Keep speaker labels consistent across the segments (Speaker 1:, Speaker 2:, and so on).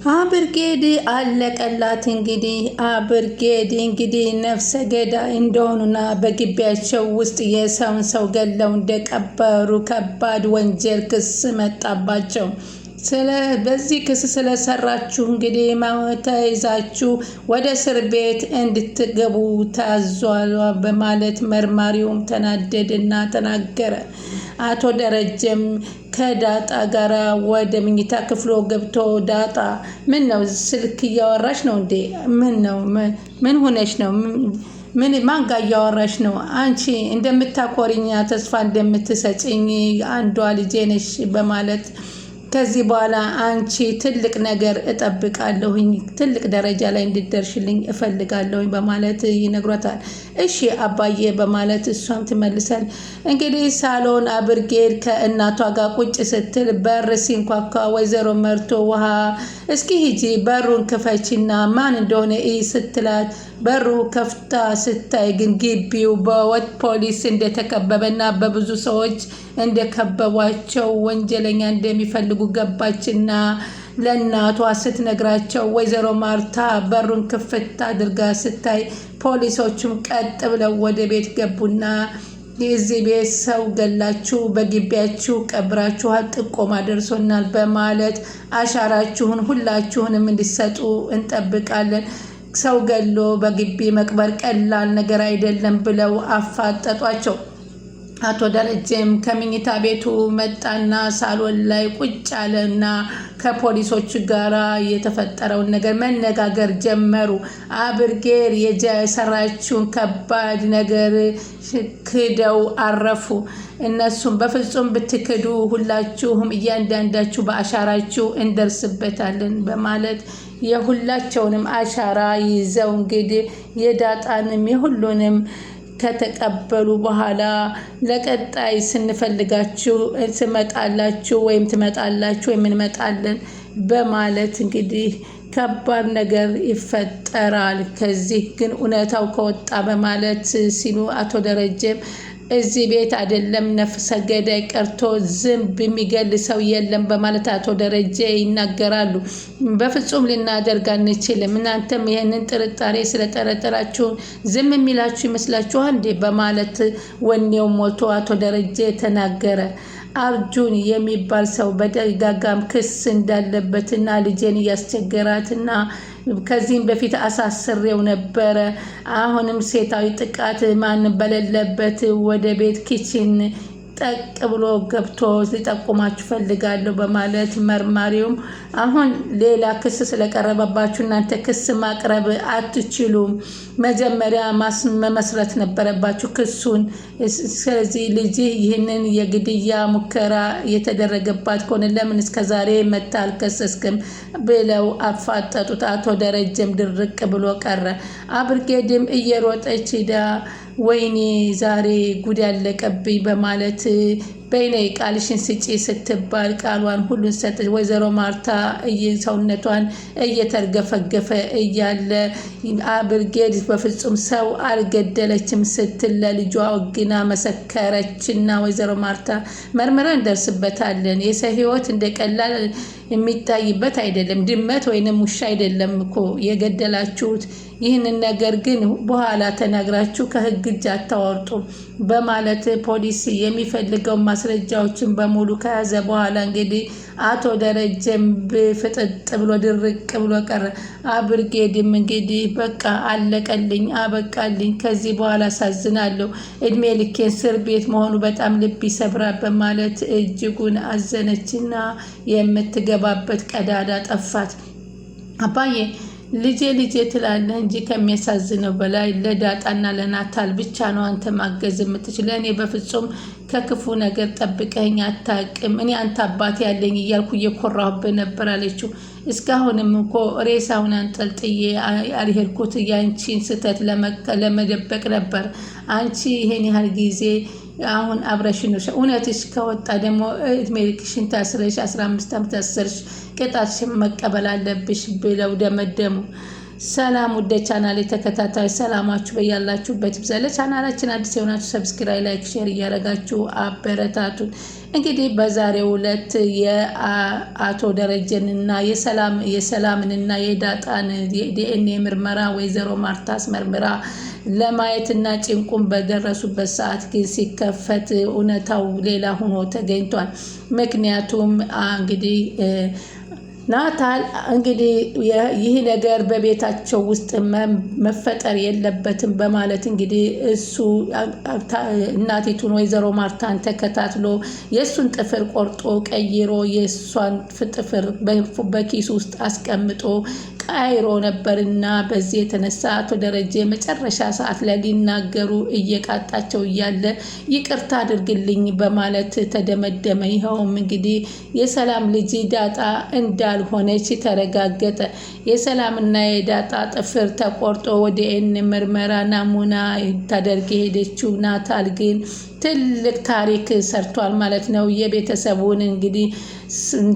Speaker 1: አብርጌድ አለቀላት። እንግዲህ ነፍሰ ገዳይ እንደሆኑና በግቢያቸው ውስጥ የሰውን ሰው ገለው እንደቀበሩ ከባድ ወንጀል ክስ መጣባቸው። በዚህ ክስ ስለሰራችሁ እንግዲህ ተይዛችሁ ወደ እስር ቤት እንድትገቡ ታዟል በማለት መርማሪውም ተናደደና ተናገረ። አቶ ደረጀም ከዳጣ ጋር ወደ መኝታ ክፍሎ ገብቶ ዳጣ ምን ነው ስልክ እያወራሽ ነው እንዴ? ምን ሆነሽ ነው? ማን ጋር እያወራሽ ነው? አንቺ እንደምታኮሪኛ ተስፋ እንደምትሰጭኝ አንዷ ልጄ ነሽ በማለት ከዚህ በኋላ አንቺ ትልቅ ነገር እጠብቃለሁኝ፣ ትልቅ ደረጃ ላይ እንድደርሽልኝ እፈልጋለሁኝ በማለት ይነግሯታል። እሺ አባዬ በማለት እሷም ትመልሳል። እንግዲህ ሳሎን አብርጌድ ከእናቷ ጋር ቁጭ ስትል በር ሲንኳኳ ወይዘሮ መርቶ ውሃ እስኪ ሂጂ በሩን ክፈችና ማን እንደሆነ ስትላት በሩ ከፍታ ስታይ ግን ግቢው በወት ፖሊስ እንደተከበበና በብዙ ሰዎች እንደከበቧቸው ወንጀለኛ እንደሚፈልጉ ገባችና ለእናቷ ስትነግራቸው ወይዘሮ ማርታ በሩን ክፍት አድርጋ ስታይ ፖሊሶቹም ቀጥ ብለው ወደ ቤት ገቡና የዚህ ቤት ሰው ገላችሁ በግቢያችሁ ቀብራችኋል፣ ጥቆማ ደርሶናል በማለት አሻራችሁን ሁላችሁንም እንዲሰጡ እንጠብቃለን፣ ሰው ገሎ በግቢ መቅበር ቀላል ነገር አይደለም ብለው አፋጠጧቸው። አቶ ደረጀም ከመኝታ ቤቱ መጣና ሳሎን ላይ ቁጭ አለና ከፖሊሶቹ ጋር የተፈጠረውን ነገር መነጋገር ጀመሩ። አብርጌር የሰራችውን ከባድ ነገር ክደው አረፉ። እነሱም በፍጹም ብትክዱ ሁላችሁም እያንዳንዳችሁ በአሻራችሁ እንደርስበታለን በማለት የሁላቸውንም አሻራ ይዘው እንግዲህ የዳጣንም የሁሉንም ከተቀበሉ በኋላ ለቀጣይ ስንፈልጋችሁ ትመጣላችሁ ወይም ትመጣላችሁ ወይም እንመጣለን በማለት እንግዲህ ከባድ ነገር ይፈጠራል። ከዚህ ግን እውነታው ከወጣ በማለት ሲሉ አቶ ደረጀም እዚህ ቤት አይደለም ነፍሰ ገዳይ ቀርቶ ዝንብ የሚገል ሰው የለም በማለት አቶ ደረጀ ይናገራሉ። በፍጹም ልናደርግ አንችልም፣ እናንተም ይህንን ጥርጣሬ ስለጠረጠራችሁ ዝም የሚላችሁ ይመስላችኋል እንዴ? በማለት ወኔው ሞቶ አቶ ደረጀ ተናገረ። አርጁን የሚባል ሰው በደጋጋም ክስ እንዳለበትና ልጄን እያስቸገራትና ከዚህም በፊት አሳስሬው ነበረ። አሁንም ሴታዊ ጥቃት ማን በሌለበት ወደ ቤት ኪችን ጠቅ ብሎ ገብቶ ሊጠቁማችሁ ፈልጋለሁ በማለት መርማሪውም አሁን ሌላ ክስ ስለቀረበባችሁ እናንተ ክስ ማቅረብ አትችሉም፣ መጀመሪያ መመስረት ነበረባችሁ ክሱን። ስለዚህ ልጅ ይህንን የግድያ ሙከራ የተደረገባት ከሆነ ለምን እስከዛሬ መታ አልከሰስክም ብለው አፋጠጡት። አቶ ደረጀም ድርቅ ብሎ ቀረ። አብርጌድም እየሮጠች ሂዳ ወይኔ ዛሬ ጉድ ያለቀብኝ በማለት በይኔ ቃልሽን ስጪ ስትባል ቃሏን ሁሉን ሰጠች። ወይዘሮ ማርታ ሰውነቷን እየተርገፈገፈ እያለ አብርጌድ በፍጹም ሰው አልገደለችም ስትል ለልጇ ወግና መሰከረችና ወይዘሮ ማርታ መርምረን እንደርስበታለን፣ የሰው ሕይወት እንደቀላል የሚታይበት አይደለም፣ ድመት ወይንም ውሻ አይደለም እኮ የገደላችሁት፣ ይህንን ነገር ግን በኋላ ተናግራችሁ ከህግ እጅ አታወርጡ በማለት ፖሊስ የሚፈልገው ማስረጃዎችን በሙሉ ከያዘ በኋላ እንግዲህ አቶ ደረጀም ፍጥጥ ብሎ ድርቅ ብሎ ቀረ። አብርጌድም እንግዲህ በቃ አለቀልኝ፣ አበቃልኝ፣ ከዚህ በኋላ አሳዝናለሁ፣ እድሜ ልኬን እስር ቤት መሆኑ በጣም ልብ ይሰብራል በማለት እጅጉን አዘነችና የምትገባበት ቀዳዳ ጠፋት። አባዬ ልጄ ትላለህ እንጂ ከሚያሳዝነው በላይ ለዳጣና ለናታል ብቻ ነው አንተ ማገዝ የምትችል። እኔ በፍጹም ከክፉ ነገር ጠብቀኝ አታውቅም። እኔ አንተ አባት ያለኝ እያልኩ እየኮራሁብህ ነበር አለችው። እስካሁንም እኮ ሬሳውን አንጠልጥዬ ያልሄድኩት ያንቺን ስህተት ለመደበቅ ነበር። አንቺ ይሄን ያህል ጊዜ አሁን አብረሽን ነው። እውነትሽ ከወጣ ደግሞ እድሜ ልክሽን ታስረሽ 15 ዓመት ታሰርሽ፣ ቅጣትሽን መቀበል አለብሽ ብለው ደመደሙ። ሰላም ውድ ቻናል ተከታታዮች ሰላማችሁ በያላችሁበት ይብዛል። ቻናላችን አዲስ የሆናችሁ ሰብስክራይብ፣ ላይክ፣ ሼር እያደረጋችሁ አበረታቱን። እንግዲህ በዛሬው ዕለት የአቶ ደረጀንና የሰላምንና የዳጣን የዲኤንኤ ምርመራ ወይዘሮ ማርታ አስመርምራ ለማየትና ጭንቁን በደረሱበት ሰዓት ግን ሲከፈት እውነታው ሌላ ሆኖ ተገኝቷል። ምክንያቱም እንግዲህ ናታል እንግዲህ ይህ ነገር በቤታቸው ውስጥ መፈጠር የለበትም በማለት እንግዲህ እሱ እናቲቱን ወይዘሮ ማርታን ተከታትሎ የእሱን ጥፍር ቆርጦ ቀይሮ የእሷን ጥፍር በኪሱ ውስጥ አስቀምጦ ቀይሮ ነበርና በዚህ የተነሳ አቶ ደረጀ መጨረሻ ሰዓት ላይ ሊናገሩ እየቃጣቸው እያለ ይቅርታ አድርግልኝ በማለት ተደመደመ። ይኸውም እንግዲህ የሰላም ልጅ ዳጣ እንዳልሆነች ተረጋገጠ። የሰላምና የዳጣ ጥፍር ተቆርጦ ወደ ዲኤንኤ ምርመራ ናሙና ታደርግ ሄደችው ናታል ግን ትልቅ ታሪክ ሰርቷል ማለት ነው። የቤተሰቡን እንግዲህ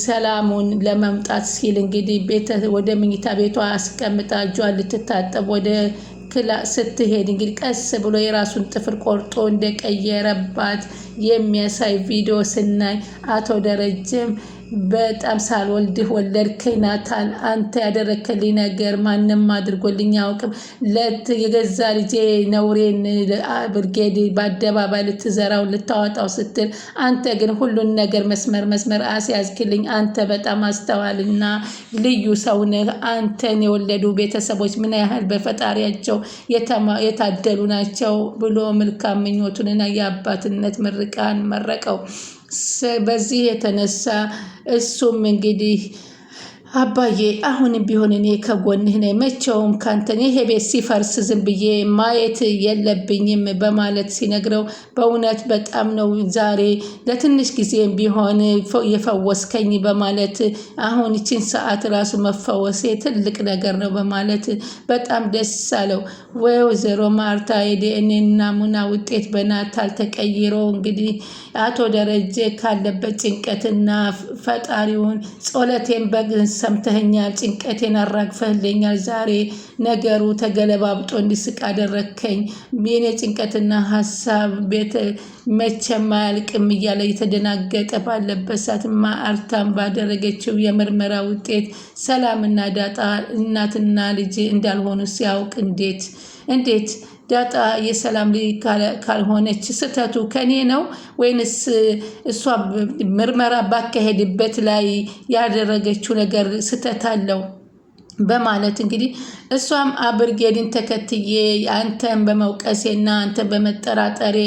Speaker 1: ሰላሙን ለመምጣት ሲል እንግዲህ ወደ መኝታ ቤቷ አስቀምጣ እጇን ልትታጠብ ወደ ስትሄድ እንግዲህ ቀስ ብሎ የራሱን ጥፍር ቆርጦ እንደቀየረባት የሚያሳይ ቪዲዮ ስናይ አቶ ደረጀም በጣም ሳልወልድህ ወለድከኝ ናታል፣ አንተ ያደረክልኝ ነገር ማንም አድርጎልኝ አያውቅም። የገዛ ልጄ ነውሬን ብርጌድ በአደባባይ ልትዘራው ልታወጣው ስትል አንተ ግን ሁሉን ነገር መስመር አስያዝክልኝ። አንተ በጣም አስተዋልና ልዩ ሰው ነህ። አንተን የወለዱ ቤተሰቦች ምን ያህል በፈጣሪያቸው የታደሉ ናቸው ብሎ መልካም ምኞቱንና የአባትነት ምርቃን መረቀው። በዚህ የተነሳ እሱም እንግዲህ አባዬ አሁንም ቢሆን እኔ ከጎንህ ነኝ፣ መቼውም ካንተን ይሄ ቤት ሲፈርስ ዝም ብዬ ማየት የለብኝም በማለት ሲነግረው በእውነት በጣም ነው ዛሬ ለትንሽ ጊዜም ቢሆን የፈወስከኝ በማለት አሁን ይችን ሰዓት ራሱ መፈወሴ ትልቅ ነገር ነው በማለት በጣም ደስ አለው። ወይዘሮ ማርታ የዲኤንኤ ናሙና ውጤት በናታል ተቀይሮ እንግዲህ አቶ ደረጀ ካለበት ጭንቀትና ፈጣሪውን ጸሎቴን ሰምተኸኛል፣ ጭንቀቴን አራግፈህልኛል፣ ዛሬ ነገሩ ተገለባብጦ እንዲስቅ አደረከኝ፣ የኔ ጭንቀትና ሀሳብ ቤት መቼም አያልቅም እያለ የተደናገጠ ባለበት ሰዓት ማርታም ባደረገችው የምርመራ ውጤት ሰላምና ዳጣ እናትና ልጅ እንዳልሆኑ ሲያውቅ እንዴት ዳጣ የሰላም ልጅ ካልሆነች ስህተቱ ከኔ ነው ወይንስ እሷ ምርመራ ባካሄድበት ላይ ያደረገችው ነገር ስህተት አለው በማለት እንግዲህ እሷም አብርጌድን ተከትዬ አንተን በመውቀሴና አንተን በመጠራጠሬ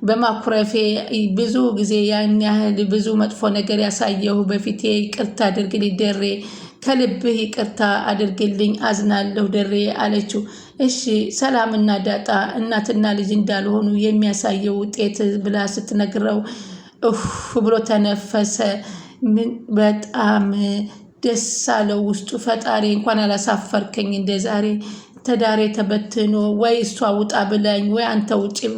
Speaker 1: በማኩረፌ ብዙ ጊዜ ያን ያህል ብዙ መጥፎ ነገር ያሳየሁ በፊቴ ይቅርታ አድርግልኝ ደሬ፣ ከልብህ ይቅርታ አድርግልኝ፣ አዝናለሁ ደሬ አለችው። እሺ ሰላምና ዳጣ እናትና ልጅ እንዳልሆኑ የሚያሳየው ውጤት ብላ ስትነግረው ብሎ ተነፈሰ። በጣም ደስ አለው ውስጡ። ፈጣሪ እንኳን አላሳፈርከኝ እንደ ዛሬ ተዳሬ ተበትኖ ወይ እሷ ውጣ ብላኝ ወይ አንተ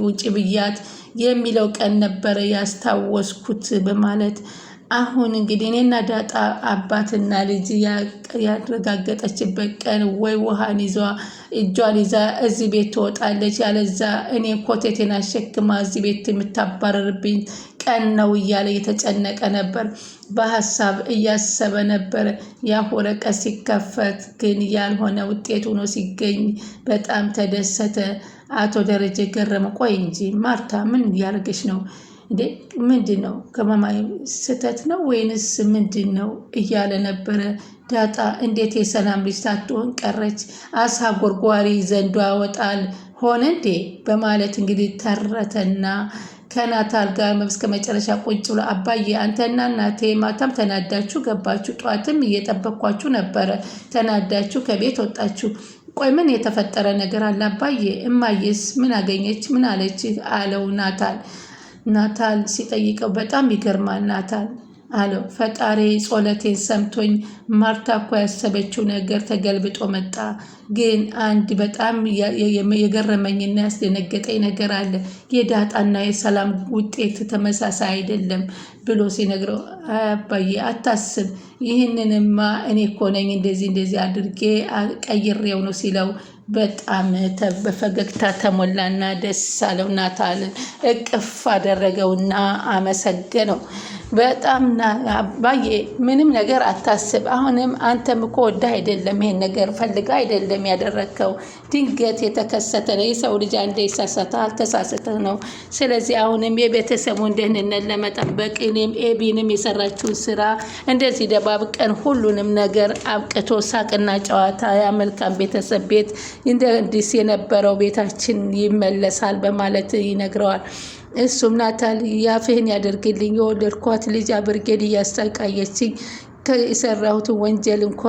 Speaker 1: ውጪ ብያት የሚለው ቀን ነበረ ያስታወስኩት በማለት አሁን እንግዲህ እኔና ዳጣ አባትና ልጅ ያረጋገጠችበት ቀን ወይ ውሃን እጇን ይዛ እዚህ ቤት ትወጣለች፣ ያለዛ እኔ ኮቴቴን አሸክማ እዚህ ቤት የምታባረርብኝ ቀን ነው እያለ የተጨነቀ ነበር። በሀሳብ እያሰበ ነበር። ያ ወረቀት ሲከፈት ግን ያልሆነ ውጤት ሆኖ ሲገኝ በጣም ተደሰተ። አቶ ደረጀ ገረመ። ቆይ እንጂ ማርታ ምን እያደረገች ነው እንዴ? ምንድን ነው ከማማዬ ስህተት ነው ወይንስ ምንድን ነው እያለ ነበረ። ዳጣ እንዴት የሰላም ልጅ ሳትሆን ቀረች? አሳ ጎርጓሪ ዘንዶ ያወጣል ሆነ እንዴ በማለት እንግዲህ ተረተና ከናታል ጋር እስከ መጨረሻ ቁጭ ብሎ አባዬ አንተና እናቴ ማታም ተናዳችሁ ገባችሁ፣ ጧትም እየጠበቅኳችሁ ነበረ፣ ተናዳችሁ ከቤት ወጣችሁ። ቆይ ምን የተፈጠረ ነገር አለ አባዬ? እማዬስ ምን አገኘች? ምን አለች? አለው ናታል ሲጠይቀው በጣም ይገርማል ናታል አለው። ፈጣሪ ጸሎቴን ሰምቶኝ ማርታ እኮ ያሰበችው ነገር ተገልብጦ መጣ። ግን አንድ በጣም የገረመኝና ያስደነገጠኝ ነገር አለ። የዳጣና የሰላም ውጤት ተመሳሳይ አይደለም ብሎ ሲነግረው አባዬ አታስብ፣ ይህንንማ እኔ እኮ ነኝ እንደዚህ አድርጌ ቀይሬው ነው ሲለው በጣም በፈገግታ ተሞላና ደስ አለው። ናታልን እቅፍ አደረገውና አመሰገነው። በጣም አባዬ ምንም ነገር አታስብ፣ አሁንም አንተም እኮ ወደህ አይደለም ይሄን ነገር ፈልጋ አይደለም ያደረግከው፣ ድንገት የተከሰተ ነው። የሰው ልጅ አንዴ ይሳሳታል፣ ተሳስተህ ነው። ስለዚህ አሁንም የቤተሰቡን ደህንነት ለመጠበቅ እኔም ኤቢንም የሰራችውን ስራ እንደዚህ ደባብቀን ሁሉንም ነገር አብቅቶ ሳቅና ጨዋታ ያመልካም ቤተሰብ ቤት እንደ አዲስ የነበረው ቤታችን ይመለሳል በማለት ይነግረዋል። እሱም ናታል ያፍህን ያደርግልኝ፣ የወለድኳት ልጅ አብርጌድ እያሰቃየችኝ የሰራሁትን ወንጀል እንኳ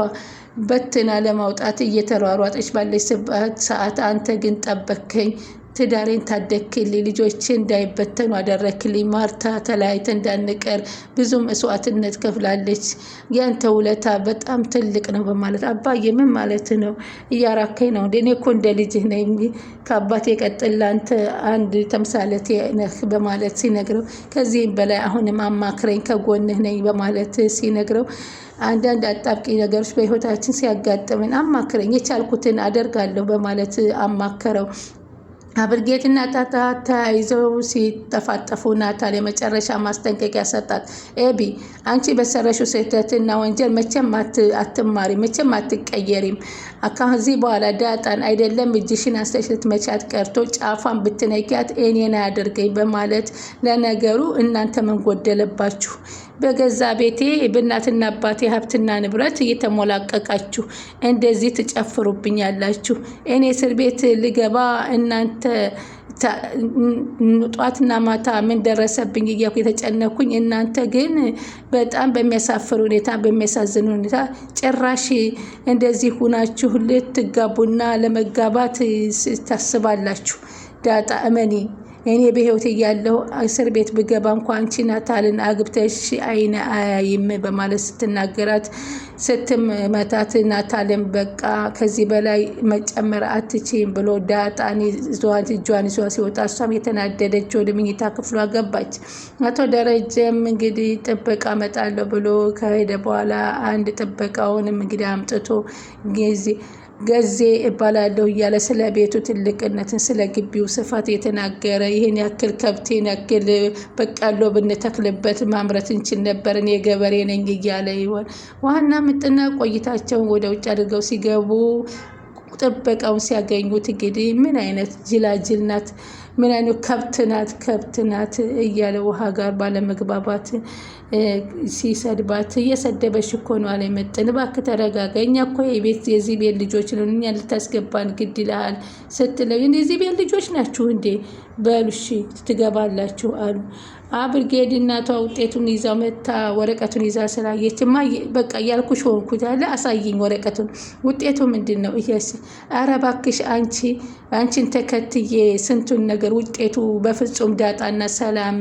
Speaker 1: በትና ለማውጣት እየተሯሯጠች ባለችበት ሰዓት አንተ ግን ጠበከኝ፣ ትዳሬን ታደክልኝ፣ ልጆቼ እንዳይበተኑ አደረክልኝ። ማርታ ተለያይተ እንዳንቀር ብዙ መስዋዕትነት ከፍላለች። ያንተ ውለታ በጣም ትልቅ ነው በማለት አባዬ ምን ማለት ነው? እያራከኝ ነው እንዴ? እኔ እኮ እንደ ልጅህ ነኝ፣ ከአባቴ ቀጥል አንተ አንድ ተምሳሌት ነህ በማለት ሲነግረው ከዚህም በላይ አሁንም አማክረኝ ከጎንህ ነኝ በማለት ሲነግረው አንዳንድ አጣብቂ ነገሮች በህይወታችን ሲያጋጥምን አማክረኝ፣ የቻልኩትን አደርጋለሁ በማለት አማከረው። አብርጌትና ዳጣ ተያይዘው ሲጠፋጠፉ ናታል የመጨረሻ ማስጠንቀቂያ ሰጣት። ኤቢ አንቺ በሰረሽው ስህተትና ወንጀል መቼም አትማሪ፣ መቼም አትቀየሪም። ከዚህ በኋላ ዳጣን አይደለም እጅሽን አንስተሽ ልትመቻት ቀርቶ ጫፏን ብትነኪያት እኔን አያደርገኝ በማለት ለነገሩ እናንተ ምን ጎደለባችሁ? በገዛ ቤቴ በእናትና አባቴ ሀብትና ንብረት እየተሞላቀቃችሁ እንደዚህ ትጨፍሩብኛላችሁ። እኔ እስር ቤት ልገባ እናንተ ጧትና ማታ ምን ደረሰብኝ እያልኩ የተጨነኩኝ፣ እናንተ ግን በጣም በሚያሳፍር ሁኔታ በሚያሳዝን ሁኔታ ጭራሽ እንደዚህ ሁናችሁ ልትጋቡና ለመጋባት ታስባላችሁ። ዳጣ እመኒ፣ እኔ በህይወት እያለሁ እስር ቤት ብገባ እንኳ አንቺ ናታልን አግብተሽ አይነ አያይም በማለት ስትናገራት ስትመታት ናታልን በቃ ከዚህ በላይ መጨመር አትችይም ብሎ ዳጣን እጇን ይዟ ሲወጣ እሷም የተናደደች ወደ መኝታ ክፍሏ ገባች። አቶ ደረጀም እንግዲህ ጥበቃ እመጣለሁ ብሎ ከሄደ በኋላ አንድ ጥበቃውንም እንግዲህ አምጥቶ ገዜ እባላለሁ እያለ ስለ ቤቱ ትልቅነትን ስለ ግቢው ስፋት የተናገረ ይህን ያክል ከብቴን ያክል በቃሎ ብንተክልበት ማምረት እንችል ነበር፣ እኔ ገበሬ ነኝ እያለ ይሆን። ዋና ምጥና ቆይታቸውን ወደ ውጭ አድርገው ሲገቡ ጥበቃውን ሲያገኙት እንግዲህ ምን አይነት ጅላጅል ናት፣ ምን አይነት ከብት ናት እያለ ውሃ ጋር ባለመግባባት ሲሰድባት እየሰደበሽ እኮ ነው አለ መጥን። እባክህ ተረጋጋ፣ እኛ እኮ የዚህ ቤት ልጆች ነን፣ እኛ ልታስገባን ግድ ይልሃል ስትለው የዚህ ቤት ልጆች ናችሁ እንዴ? በሉሽ ትገባላችሁ አሉ። አብርጌድ እናቷ ውጤቱን ይዛ መታ ወረቀቱን ይዛ ስላየች በቃ እያልኩሽ ሆንኩት ያለ አሳይኝ ወረቀቱን፣ ውጤቱ ምንድን ነው እያስ ኧረ እባክሽ አንቺን ተከትዬ ስንቱን ነገር ውጤቱ በፍጹም ዳጣና ሰላም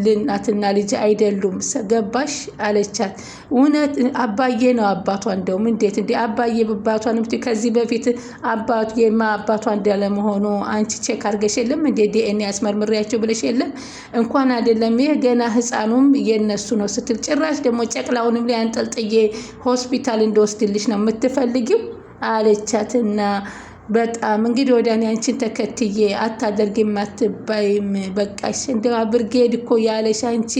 Speaker 1: ልናትና ልጅ አይደሉም ገባሽ አለቻት። እውነት አባዬ ነው አባቷ። እንደውም እንዴት እንዴ አባዬ በባቷን ከዚህ በፊት አባቷ እንዳለመሆኑ አንቺ ቼክ አድርገሽ የለም እንዴ ዲኤንኤ አስመርምሪያቸው ብለሽ የለም እንኳን አይደለም ይሄ ገና ህፃኑም የነሱ ነው ስትል ጭራሽ ደግሞ ጨቅላውንም ላይ አንጠልጥዬ ሆስፒታል እንደወስድልሽ ነው የምትፈልጊው አለቻትና በጣም እንግዲህ ወደ እኔ አንቺን ተከትዬ አታደርጊም አትባይም በቃሽ። እንደው ብርጌድ እኮ ያለሽ አንቺ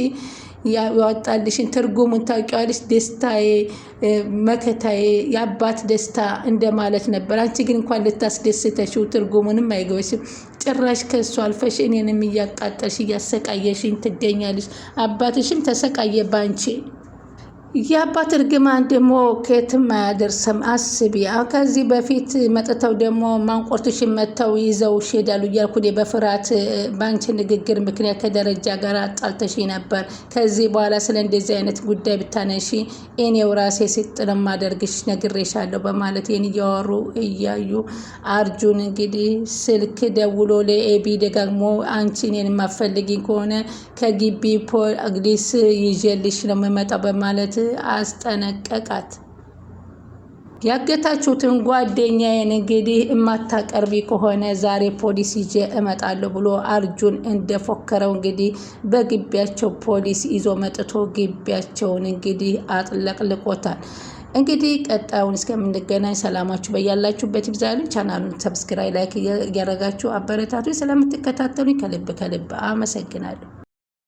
Speaker 1: ያወጣልሽን ትርጉሙን ታውቂዋለሽ። ደስታዬ መከታዬ የአባት ደስታ እንደማለት ነበር። አንቺ ግን እንኳን ልታስደስተሽው ትርጉሙንም አይገበሽም። ጭራሽ ከሱ አልፈሽ እኔንም እያቃጠልሽ እያሰቃየሽኝ ትገኛለሽ። አባትሽም ተሰቃየ ባንቺ። የአባት እርግማን ደግሞ ከየትም አያደርስም። አስቢ ከዚህ በፊት መጥተው ደግሞ ማንቆርትሽን መጥተው ይዘው ሄዳሉ እያልኩ በፍርሃት በአንቺ ንግግር ምክንያት ከደረጃ ጋር አጣልተሽ ነበር። ከዚህ በኋላ ስለ እንደዚህ አይነት ጉዳይ ብታነሺ እኔው ራሴ ሲጥል ማደርግሽ ነግሬሻለሁ በማለት ይህን እያወሩ እያዩ አርጁን እንግዲህ ስልክ ደውሎ ለኤቢ ደጋግሞ አንቺ እኔን የማፈልጊኝ ከሆነ ከግቢ ፖሊስ ይዤልሽ ነው የምመጣው በማለት አስጠነቀቃት። ያገታችሁትን ጓደኛዬን እንግዲህ የማታቀርቢ ከሆነ ዛሬ ፖሊስ ይዤ እመጣለሁ ብሎ አርጁን እንደፎከረው እንግዲህ በግቢያቸው ፖሊስ ይዞ መጥቶ ግቢያቸውን እንግዲህ አጥለቅልቆታል። እንግዲህ ቀጣዩን እስከምንገናኝ ሰላማችሁ በያላችሁበት ይብዛልኝ። ቻናሉን ሰብስክራይብ፣ ላይክ እያደረጋችሁ አበረታቱ። ስለምትከታተሉኝ ከልብ አመሰግናለሁ።